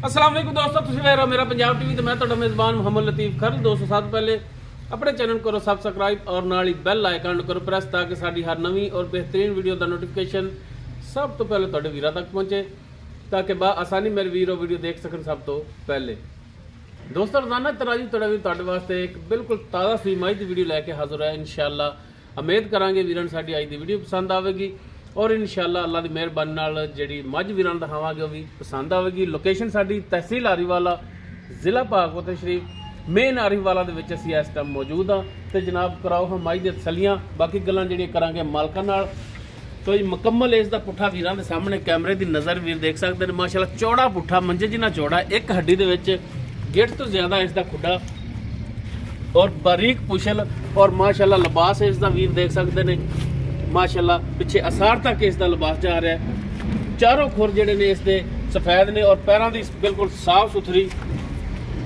अस्सलाम वालेकुम दोस्तों, तुसीं वेख रहे हो मेरा पंजाब टीवी तो मैं तुहाडा मेज़बान मोहम्मद लतीफ़ खर। दोस्तों सब तो पहले अपने चैनल करो सबसक्राइब और नाल ही बैल आइकन करो प्रेस ताकि साडी हर नवीं और बेहतरीन वीडियो का नोटिफिकेशन सब तो पहले तुहाडे वीरां तक पहुंचे ताकि आसानी मेरे वीर वीडियो देख सकन सब तो पहले। दोस्तों रोजाना तराजी तुहाडे वास्ते एक बिल्कुल ताज़ा सी मई की वीडियो लैके हाजिर है। इंशाअल्लाह उम्मीद करांगे वीरां साडी अज दी वीडियो पसंद आवेगी और इंशाअल्लाह अल्लाह की मेहरबानी नाल जिहड़ी मझ वीरां दिखावांगे वो भी पसंद आवेगी। लोकेशन साडी तहसील आरीवाला जिला भागवत शरीफ मेन आरीवाला दे विच असीं इस टाइम मौजूद हाँ। तो जनाब कराओ हम मझ दी तसलियां बाकी गल्लां जिहड़ियां करांगे मालकां नाल। तो जी मुकम्मल इसका पुट्ठा वीरां दे सामने कैमरे की नज़र वीर देख सकते हैं। माशाअल्लाह चौड़ा पुट्ठा मंजे जिन्ना चौड़ा एक हड्डी दे विच गिठ तो ज्यादा इसका खुडा और बारीक पुछल और माशाअल्लाह लिबास इसका वीर देख सकते हैं। माशाअल्लाह पिछे असार तक इसका लिबास जा रहा है। चारों खुर जिहड़े ने इसके सफेद ने और पैरों की बिल्कुल साफ सुथरी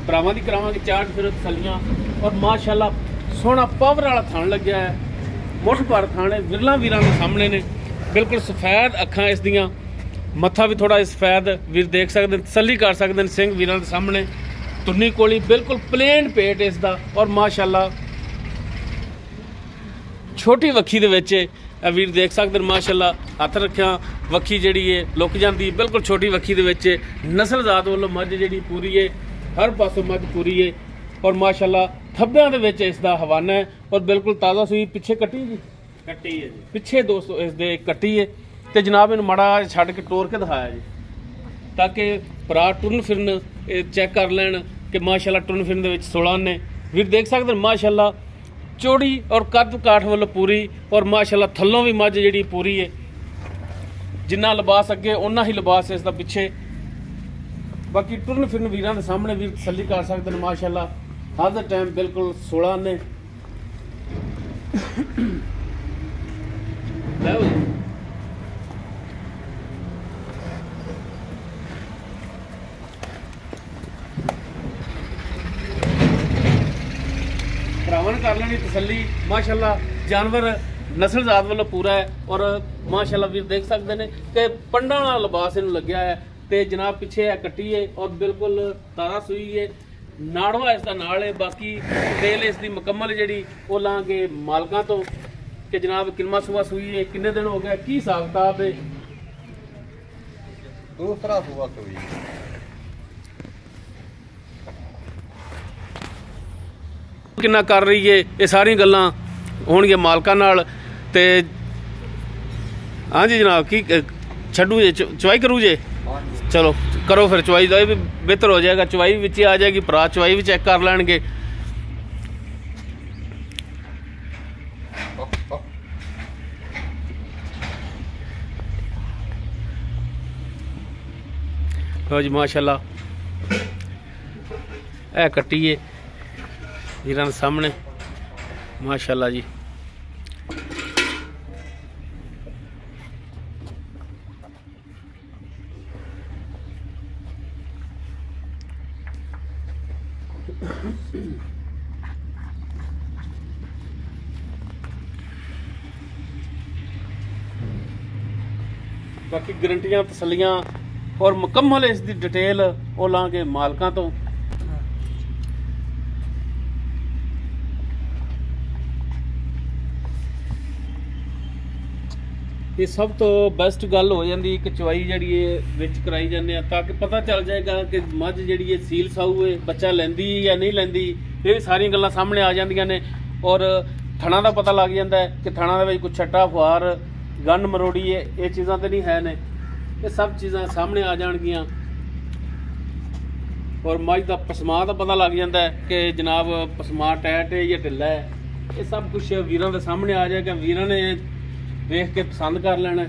भरावां दी करावांगे चाट फिर तसलियां और माशाअल्लाह सोहना पावर वाला थान लग्या है। मुठ भर थान है विरला वीरां दे सामने ने बिल्कुल सफेद अखां इस दियां मत्था भी थोड़ा सफेद वीर देख सकते तसली कर सकते हैं। सिंह वीरां दे सामने तुन्नी कोली बिल्कुल प्लेन पेट इसका और माशाअल्लाह छोटी वक्खी दे विच वीर देख सकते हैं। माशाअल्लाह हथ रखिया वक्खी जिहड़ी है लुक जाती बिल्कुल छोटी वक्खी दे विच नस्लजात वालों मझ जिहड़ी पूरी है हर पासों मझ पूरी है और माशाअल्लाह थब्बियां दे विच इसदा हवाना है और बिल्कुल ताज़ा सूई पिछे कट्टी जी कट्टी है जी पिछे दोस्तों इस दे कट्टी है। तो जनाब इन माड़ा छड्ड के टोर के दिखाया जी ताकि भरा टुरन फिरन चैक कर लैन कि माशाअल्लाह टुरन फिरन दे विच 16 ने वीर देख सकते हैं। माशाअल्लाह चौड़ी और कद काठ वालों पूरी और माशाअल्लाह थल्लों भी मझ जी पूरी है। जिन्ना लिबास अगे उन्ना ही लिबास इसका पिछे। बाकी टुरन फिरन वीरां दे सामने वीर तसल्ली कर सकते हैं। माशाअल्लाह हर टाइम बिल्कुल 16 ने भरावन कर लेनी तसल्ली। माशाअल्लाह जानवर नस्लजात वालों पूरा है और माशाअल्लाह वीर देख सकते हैं कि पंडा वाला लिबास इन्हूं लग्या है। तो जनाब पिछे है कट्टी है और बिल्कुल ताज़ा सूई है नाड़वा इसका नाल है। बाकी डिटेल इसकी मुकम्मल जी वो लाँगे मालकां तो कि जनाब किन्ना सुबह सूई है किन्ने दिन हो गया की हिसाब किताब है। दूसरा सुबह सूई किन्ना कर रही है ये सारी गल्लां होणगियां मालकां नाल। ते हाँ जी जनाब की छड्डू जे चवाई करूँ जे चलो करो फिर चवाई का भी बेहतर हो जाएगा। चवाई भी आ जाएगी भरा चवाई भी चेक कर लैणगे। लो जी माशाअल्लाह है कट्टी है वीरां दे सामने माशाअल्लाह जी। बाकी गारंटियां तसलियां और मुकम्मल इसकी डिटेल वो लाँगे मालकां तो। ये सब तो बेस्ट गल हो जाती कि चवाई जी विच कराई जाने ताकि पता चल जाएगा कि मझ जी सील साऊ है बच्चा लैंदी या नहीं लैंदी। ये भी सारी गल्लां सामने आ जांदियां ने और थणा का पता लग जाता है कि थणा दे विच कोई छट्टा फुहार गन मरोड़ी है ये चीज़ां तो नहीं है ने। ये सब चीज़ां सामने आ जाणगियां और मझ का पसमा का पता लग जाता है कि जनाब पसमा टैट है या ढिला है। ये सब कुछ वीरां दे सामने आ जाएगा वीरां ने देख के पसंद कर लेना।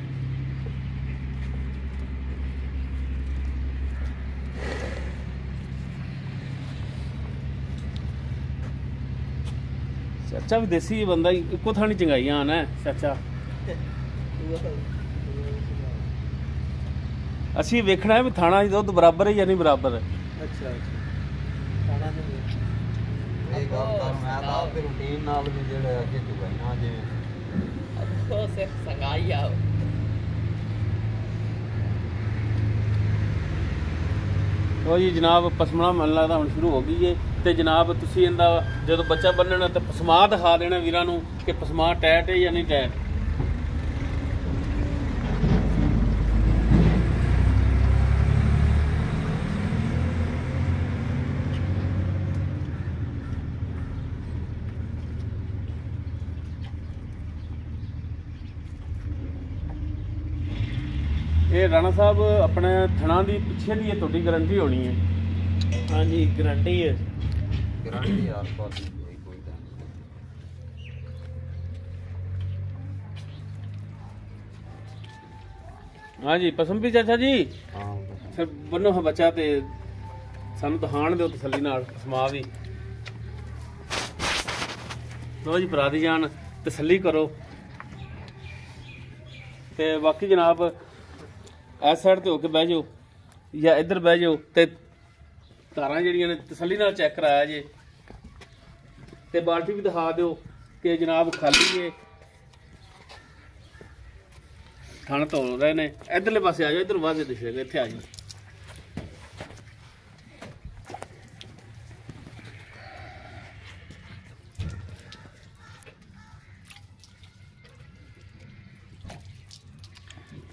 चाचा भी देसी बंदा इको थानी चंगाइयां आना है चाचा असी वेखना है भी थाना दुध बराबर है या नहीं बराबर है। अच्छा संगाई आओ हाँ, 1 ਉਹ ਜੀ ਜਨਾਬ ਪਸਮਣਾ ਮੈਨੂੰ ਲੱਗਦਾ ਹੁਣ ਸ਼ੁਰੂ ਹੋ ਗਈ ਏ। ਤੇ ਜਨਾਬ ਤੁਸੀਂ ਇਹਦਾ ਜਦੋਂ ਬੱਚਾ ਬੰਨਣਾ ਤਾਂ ਪਸਮਾ ਦਿਖਾ ਦੇਣਾ ਵੀਰਾਂ ਨੂੰ ਕਿ ਪਸਮਾ ਟੈਟ ਹੈ ਜਾਂ ਨਹੀਂ ਟੈਟ। ਇਹ ਰਾਣਾ ਸਾਹਿਬ ਆਪਣੇ ਥਣਾ ਦੀ ਪਿੱਛੇ ਦੀ ਤੁਹਾਡੀ ਗਾਰੰਟੀ ਹੋਣੀ ਹੈ। हाँ जी गारंटी है। गारंटी यार कोई हाँ जी पसंद भी चाचा जी हाँ फिर बनो हाँ बच्चा ते सानू दहान दो तसल्ली नाल समा भी लो जी भरा दी जान तसल्ली करो। ते बाकी जनाब इस साइड ते होके बह जाओ या इधर बह जाओ ते तारां जिहड़ियां ने तसल्ली नाल चेक कराया जे ते बाल्टी भी दिखा दिओ कि जनाब खाली है थण धो रहे ने। इधरले पासे आ जाओ इधर वादे दिखेगा इत्थे आ जाओ।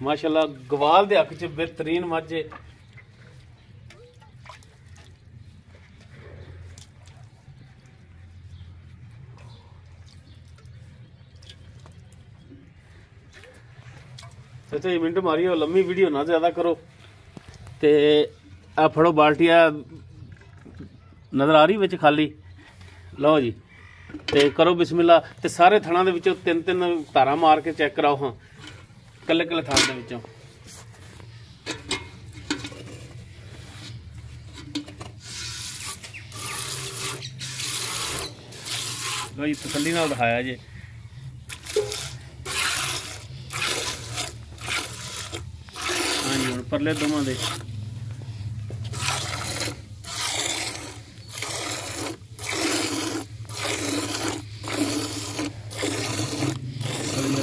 माशाल्लाह गवाल दे हक च बेहतरीन मझ है। अच्छा ये मिनट मारी हो लम्मी वीडियो ना ज्यादा करो। ते आ फड़ो बाल्टी नजर आ रही विच खाली लो जी ते करो बिस्मिल्लाह ते सारे थणा दे विचों तीन तीन धारा मार के चेक कराओ। हाँ कल्ले कल्ले थान दे विचों लो जी तसल्ली नाल दिखाया जी। हाँ जी हुण परले दोवां दे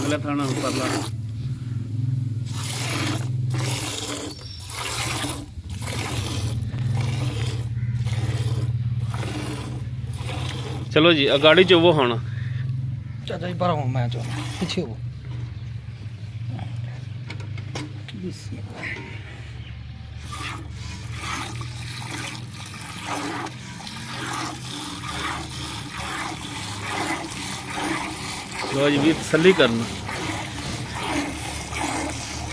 अगला थाना परला चलो जी गाड़ी च वो होना चाचा जी पर मैं चो पीछे हो। लो जी भी तसल्ली करना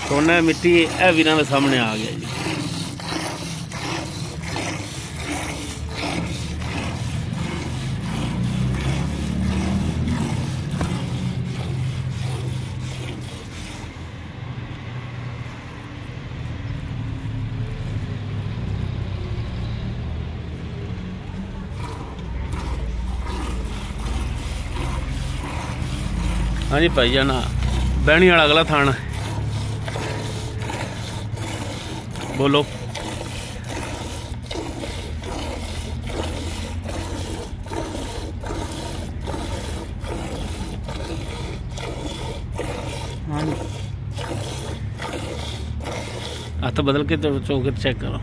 सोना मिट्टी है वीरां दे सामने आ गया जी। हाँ जी भाई जाना बैनी वाला अगला थान बोलो। हाथ बदल के तो चौके चेक करो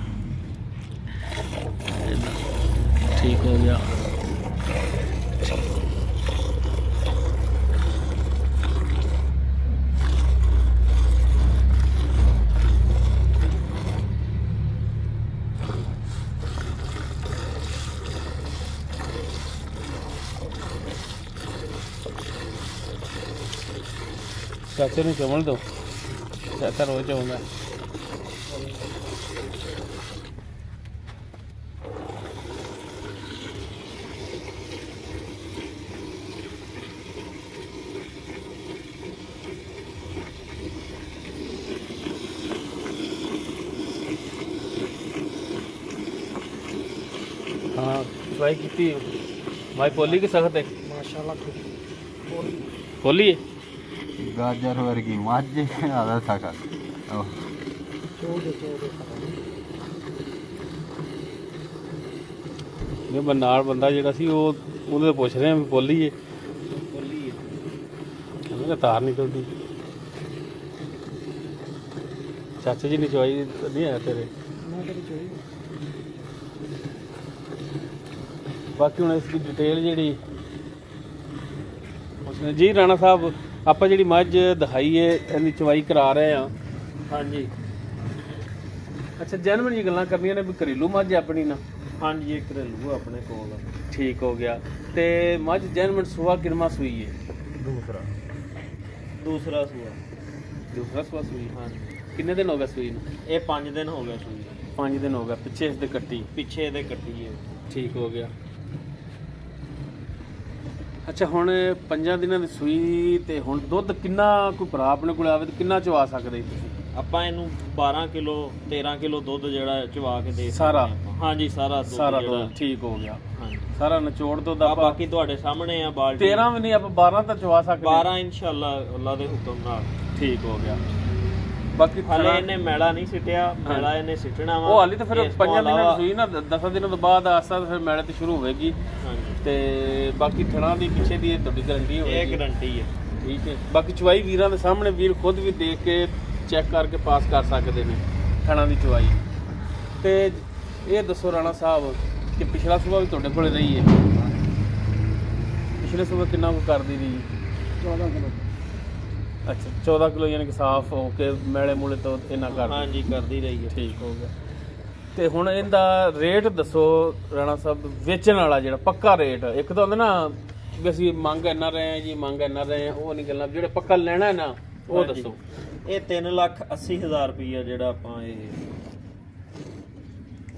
ठीक हो गया। चाचे ने चमल दो चाचा रोज चमल हाँ ट्राई की भाई पोली की सख्त है माशाल्लाह पोली है गाजर वर्गी मज आधा सखत नाल बंदा जिहड़ा सी ਉਹਦੇ ਪੁੱਛ ਰਹੇ ਆ ਵੀ ਪੋਲੀ ਹੈ ਕਹਿੰਦਾ ਤਾਰ ਨਿਕਲਦੀ। ਚਾਚਾ ਜੀ ਨੇ ਚਵਾਈ ਨਹੀਂ ਆਇਆ ਤੇਰੇ ਬਾਕੀ ਹੁਣ ਇਸ ਦੀ ਡਿਟੇਲ ਜਿਹੜੀ ਉਸਨੇ ਜੀ ਰਾਣਾ ਸਾਹਿਬ ਆਪਾਂ ਜਿਹੜੀ ਮੱਝ ਦਿਖਾਈ ਹੈ ਇਹਦੀ ਚਵਾਈ ਕਰਾ ਰਹੇ ਆ। ਹਾਂਜੀ ਅੱਛਾ ਜੈਨੂਇਨ ਜੀ ਗੱਲਾਂ ਕਰਨੀਆਂ ਨੇ ਵੀ ਘਰੇਲੂ ਮੱਝ ਹੈ ਆਪਣੀ ਨਾ। ਹਾਂਜੀ ਇਹ ਘਰੇਲੂ ਆਪਣੇ ਕੋਲ ਠੀਕ ਹੋ ਗਿਆ। ਤੇ ਮੱਝ ਜੈਨੂਇਨ ਸੂਆ ਕਿੰਨਾ ਸੂਈ ਹੈ? ਦੂਸਰਾ ਸੂਆ ਦੂਸਰਾ ਸੂਆ ਸੂਈ। ਹਾਂਜੀ ਕਿੰਨੇ ਦਿਨ ਹੋ ਗਏ ਸੂਈ ਨੂੰ? ਇਹ 5 ਦਿਨ ਹੋ ਗਏ ਸੂਈ 5 ਦਿਨ ਹੋ ਗਏ। ਪਿੱਛੇ ਇਸ ਦੇ ਕੱਟੀ? ਪਿੱਛੇ ਇਹਦੇ ਕੱਟੀ ਹੈ। ਠੀਕ ਹੋ ਗਿਆ। ਅੱਛਾ ਹੁਣ 5 ਦਿਨਾਂ ਦੀ ਸੂਈ ਤੇ ਹੁਣ ਦੁੱਧ ਕਿੰਨਾ ਕੋਈ ਭਰਾ ਆਪਣੇ ਕੋਲ ਆਵੇ ਤੇ ਕਿੰਨਾ ਚਵਾ ਸਕਦੇ ਤੁਸੀਂ? ਆਪਾਂ ਇਹਨੂੰ 12 ਕਿਲੋ 13 ਕਿਲੋ ਦੁੱਧ ਜਿਹੜਾ ਚਵਾ ਕੇ ਦੇ ਸਾਰਾ? ਸਕਦੇ ਆਪਾਂ। ਹਾਂਜੀ ਸਾਰਾ ਦੁੱਧ ਸਾਰਾ ਜਿਹੜਾ। ਦੁੱਧ ਠੀਕ ਹੋ ਗਿਆ। ਹਾਂਜੀ ਸਾਰਾ ਨਿਚੋੜ ਦੁੱਧ ਆ ਆਪਾਂ ਬਾਕੀ ਤੁਹਾਡੇ ਸਾਹਮਣੇ ਆ ਬਾਲਟੀ। 13 ਵੀ ਨਹੀਂ ਆਪਾਂ 12 ਤਾਂ ਚਵਾ ਸਕਦੇ। 12 ਇਨਸ਼ਾਅੱਲਾ ਅੱਲਾ ਦੇ ਹੁਕਮ ਨਾਲ। ਠੀਕ ਹੋ ਗਿਆ। ਬਾਕੀ ਹਾਲੇ ਇਹਨੇ ਮੈਲਾ ਨਹੀਂ ਸਿੱਟਿਆ, ਮੈਲਾ ਇਹਨੇ ਸਿੱਟਣਾ ਵਾ। ਉਹ ਹਾਲੇ ਤਾਂ ਫਿਰ 5 ਦਿਨਾਂ ਦੀ ਸੂਈ ਨਾ 10 ਦਿਨਾਂ ਤੋਂ ਬਾਅਦ ਆਸਾ ਫਿਰ ਮੈਲੇ ਤੇ ਸ਼ੁਰੂ ਹੋਵੇਗੀ। ਹਾਂਜੀ ਤੇ ਬਾਕੀ ਥਣਾ ਦੀ ਪਿੱਛੇ ਦੀ ਤੁਹਾਡੀ ਗਾਰੰਟੀ ਹੋਵੇਗੀ। ਇਹ ਗਾਰੰਟੀ ਹੈ। ਠੀਕ ਹੈ। ਬਾਕੀ ਚਵਾਈ ਵੀਰਾਂ ਦੇ ਸਾਹਮਣੇ ਵੀਰ ਖੁਦ ਵੀ ਦੇਖ ਕੇ ਚੈੱਕ ਕਰਕੇ ਪਾਸ ਕਰ ਸਕਦੇ ਨੇ ਥਣਾ ਦੀ ਚਵਾਈ। ਤੇ ਇਹ ਦੱਸੋ ਰਾਣਾ ਸਾਹਿਬ ਕਿ ਪਿਛਲਾ ਸੂਬਾ ਵੀ ਤੁਹਾਡੇ ਕੋਲ ਰਹੀ ਹੈ? ਪਿਛਲੇ ਸੂਬਾ ਕਿੰਨਾ ਕੁ ਕਰਦੀ ਰਹੀ? 14 ਕਿਲੋ। ਅੱਛਾ 14 ਕਿਲੋ ਯਾਨੀ ਕਿ ਸਾਫ਼ ਹੋ ਕੇ ਮੈਲੇ ਮੂਲੇ ਤੋਂ ਇੰਨਾ ਕਰਦੀ? ਹਾਂਜੀ ਕਰਦੀ ਰਹੀ ਹੈ। ਠੀਕ ਹੋ ਗਿਆ। ਤੇ ਹੁਣ ਇਹਦਾ ਰੇਟ ਦੱਸੋ ਰਾਣਾ ਸਾਹਿਬ, ਵੇਚਣ ਵਾਲਾ ਜਿਹੜਾ ਪੱਕਾ ਰੇਟ। ਇੱਕ ਤਾਂ ਹੁੰਦਾ ਨਾ ਵੀ ਅਸੀਂ ਮੰਗ ਇੰਨਾ ਰਹੇ ਹਾਂ ਜੀ, ਮੰਗ ਇੰਨਾ ਰਹੇ ਹਾਂ, ਉਹ ਨਹੀਂ ਗੱਲਾਂ। ਜਿਹੜੇ ਪੱਕਾ ਲੈਣਾ ਹੈ ਨਾ ਉਹ ਦੱਸੋ। ਇਹ 3,80,000 ਰੁਪਈਆ ਜਿਹੜਾ ਆਪਾਂ ਇਹ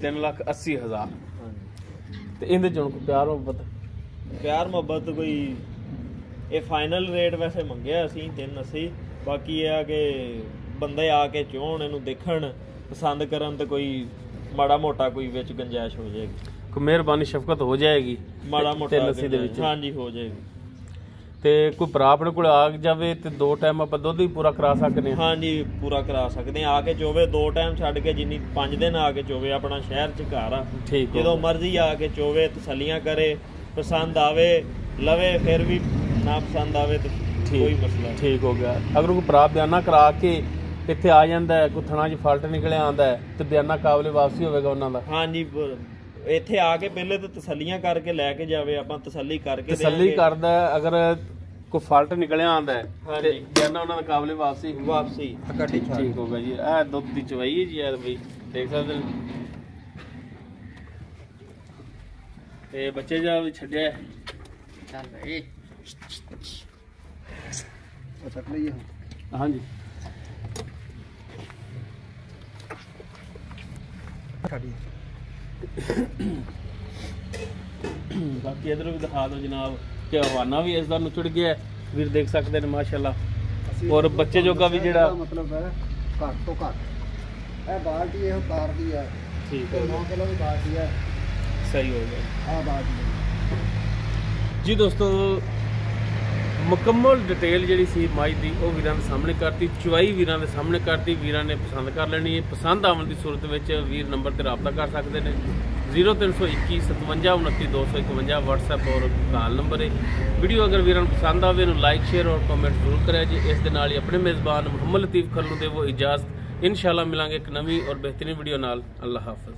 3,80,000। ਹਾਂਜੀ ਤੇ ਇਹਦੇ ਚ ਹੁਣ ਕੋਈ ਪਿਆਰ ਮੁਹੱਬਤ? ਪਿਆਰ ਮੁਹੱਬਤ ਕੋਈ ਇਹ ਫਾਈਨਲ ਰੇਟ ਵੈਸੇ ਮੰਗਿਆ ਅਸੀਂ 380। ਬਾਕੀ ਇਹ ਆ ਕਿ ਬੰਦੇ ਆ ਕੇ ਚਾਹਣ ਇਹਨੂੰ ਦੇਖਣ ਪਸੰਦ ਕਰਨ ਤੇ ਕੋਈ ਮਾੜਾ ਮੋਟਾ ਕੋਈ ਵਿੱਚ ਗੁੰਜਾਇਸ਼ ਹੋ ਜਾਏਗੀ। ਕੋਈ ਮਿਹਰਬਾਨੀ ਸ਼ਫਕਤ ਹੋ ਜਾਏਗੀ ਮਾੜਾ ਮੋਟਾ 380 ਦੇ ਵਿੱਚ? ਹਾਂਜੀ ਹੋ ਜਾਏਗੀ। ਤੇ ਕੋਈ ਭਰਾ ਆਪਣੇ ਕੋਲ ਆ ਜਾਵੇ ਤੇ 2 ਟਾਈਮ ਆਪਾਂ ਦੁੱਧ ਵੀ ਪੂਰਾ ਕਰਾ ਸਕਦੇ ਹਾਂ? ਹਾਂਜੀ ਪੂਰਾ ਕਰਾ ਸਕਦੇ ਆ। ਆ ਕੇ ਚੋਵੇ 2 ਟਾਈਮ ਛੱਡ ਕੇ ਜਿੰਨੀ 5 ਦਿਨ ਆ ਕੇ ਚੋਵੇ। ਆਪਣਾ ਸ਼ਹਿਰ ਚ ਘਰ ਆ। ਠੀਕ ਹੋ ਜਦੋਂ ਗਿਆ। ਮਰਜ਼ੀ ਆ ਕੇ ਚੋਵੇ, ਤਸੱਲੀਆਂ ਕਰੇ, ਪਸੰਦ ਆਵੇ ਲਵੇ, ਫਿਰ ਵੀ ਨਾ ਪਸੰਦ ਆਵੇ ਤੇ ਕੋਈ ਮਸਲਾ ਨਹੀਂ। ਠੀਕ ਹੋ ਗਿਆ। ਅਗਰ ਕੋਈ ਭਰਾ ਬਿਆਨਾ ਕਰਾ ਕੇ ਇੱਥੇ ਆ ਜਾਂਦਾ ਹੈ, ਕੋਈ ਥਣਾ 'ਚ ਫਾਲਟ ਨਿਕਲਿਆ ਆਉਂਦਾ ਹੈ ਤੇ ਬਿਆਨਾ ਕਾਬਲੇ ਵਾਪਸੀ ਹੋਵੇਗਾ ਉਹਨਾਂ ਦਾ? ਹਾਂਜੀ ਇੱਥੇ ਆ ਕੇ ਪਹਿਲੇ ਤਾਂ ਤਸੱਲੀਆਂ ਕਰਕੇ ਲੈ ਕੇ ਜਾਵੇ। ਆਪਾਂ ਤਸੱਲੀ ਕਰਕੇ ਤਸੱਲੀ ਕਰਦਾ ਹੈ। ਅਗਰ ਕੋਈ ਫਾਲਟ ਨਿਕਲਿਆ ਆਉਂਦਾ ਹੈ ਤੇ ਹਾਂਜੀ ਬਿਆਨਾ ਉਹਨਾਂ ਦਾ ਕਾਬਲੇ ਵਾਪਸੀ? ਵਾਪਸੀ। ਠੀਕ ਹੋ ਗਿਆ ਜੀ। ਇਹ ਦੁੱਧ ਦੀ ਚਵਾਈ ਹੈ ਜੀ ਯਾਰ ਬਈ, ਦੇਖ ਸਕਦੇ ਨੇ। ਤੇ ਬੱਚੇ ਜਾ ਵੀ ਛੱਡਿਆ ਚੱਲ ਬਈ ਉਹ ਚੱਕ ਲਈਏ। ਹਾਂਜੀ ਸਾਡੀ ਬਾਕੀ ਇਧਰ ਵੀ ਦਿਖਾ ਦਿਓ ਜਨਾਬ ਕਿ ਹਵਾਨਾ ਵੀ ਇਸ ਦਾ ਨੁਚੜ ਗਿਆ ਵੀਰ, ਦੇਖ ਸਕਦੇ ਨੇ ਮਾਸ਼ਾਅੱਲਾ। ਔਰ ਬੱਚੇ ਜੋਗਾ ਵੀ ਜਿਹੜਾ ਮਤਲਬ ਹੈ ਘੱਟ ਤੋਂ ਘੱਟ ਇਹ ਬਾਲਟੀ ਇਹ ਕਾਰ ਦੀ ਹੈ। ਠੀਕ ਹੈ 9 ਕਿਲੋ ਦੀ ਬਾਲਟੀ ਹੈ। ਸਹੀ ਹੋ ਗਿਆ ਆਹ ਬਾਲਟੀ ਜੀ। ਦੋਸਤੋ ਮੁਕੰਮਲ ਡਿਟੇਲ ਜਿਹੜੀ ਸੀ ਮੱਝ ਦੀ ਉਹ ਵੀਰਾਂ ਦੇ ਸਾਹਮਣੇ ਕਰਤੀ, ਚਵਾਈ ਵੀਰਾਂ ਦੇ ਸਾਹਮਣੇ ਕਰਤੀ। ਵੀਰਾਂ ਨੇ ਪਸੰਦ ਕਰ ਲੈਣੀ ਹੈ। ਪਸੰਦ ਆਉਣ ਦੀ ਸੂਰਤ ਵਿੱਚ ਵੀਰ ਨੰਬਰ ਤੇ ਰਾਬਤਾ ਕਰ ਸਕਦੇ ਨੇ। 0321 57 29 251 WhatsApp ਔਰ ਕਾਲ ਨੰਬਰ ਹੈ। ਵੀਡੀਓ ਅਗਰ ਵੀਰਾਂ ਨੂੰ ਪਸੰਦ ਆਵੇ ਇਹਨੂੰ ਲਾਈਕ ਸ਼ੇਅਰ ਔਰ ਕਮੈਂਟ ਜ਼ਰੂਰ ਕਰਿਆ ਜੀ। ਇਸ ਦੇ ਨਾਲ ਹੀ ਆਪਣੇ ਮੇਜ਼ਬਾਨ ਮੁਹੰਮਦ ਲਤੀਫ ਖਰਲੂ ਦੇ ਉਹ ਇਜਾਜ਼ਤ। ਇਨਸ਼ਾਅੱਲਾ ਮਿਲਾਂਗੇ ਇੱਕ ਨਵੀਂ ਔਰ ਬਿਹਤਰੀਨ ਵੀਡੀਓ ਨਾਲ। ਅੱਲਾਹ ਹਾਫਿਜ਼।